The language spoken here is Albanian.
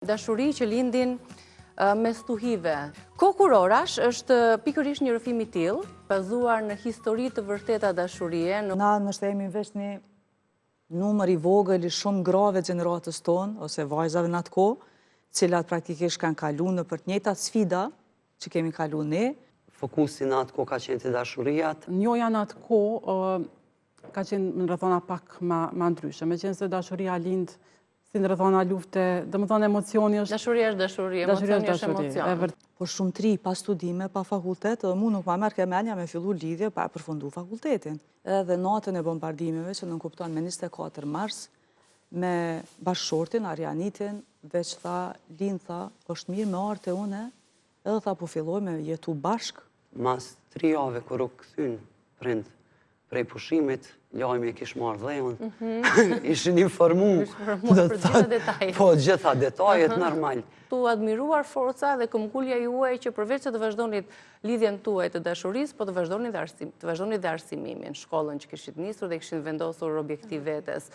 Dashuri që lindin me stuhive. Kokurorash është pikërisht një rrëfim i tillë, bazuar në histori të vërteta dashurie. Na nështë jemi veç një numër i vogël i shumë grave gjeneratës tonë, ose vajzave në atë kohë, cilat praktikisht kanë kalu në për të njëjtat sfida që kemi kalu ne. Fokusi në atë kohë ka qenë të dashurijat. Njoja në atë kohë ka qenë në rrethona pak ma ndryshe, me qenë se dashuria lind si në rrethona lufte, dhe më thonë emocioni është... Dashuria është dashuri, emocioni është emocion. Po shumë tri, pa studime, pa fakultet, dhe mu nuk ma merë kemenja me fillu lidhje pa përfundu fakultetin. Edhe natën e bombardimeve që nëmë kupton me 24 mars, me bashkëshortin, Arianitin, veç tha, lind tha, është mirë me artë e une, edhe tha po filloj me jetu bashk. Mas 3 jave kër u këthyn prind prej pushimit, lajmi e kish marrë dhejën, ishin informu. Për gjitha detajet. Po, gjitha detajet, normal. Tu admiruar forca dhe këmbgulja juaj që përveç se të vazhdonit lidhjen tuaj të dashurisë, po të vazhdonit dhe arsimimin, shkollën që kishit nisur dhe kishin vendosur objektiv vetes.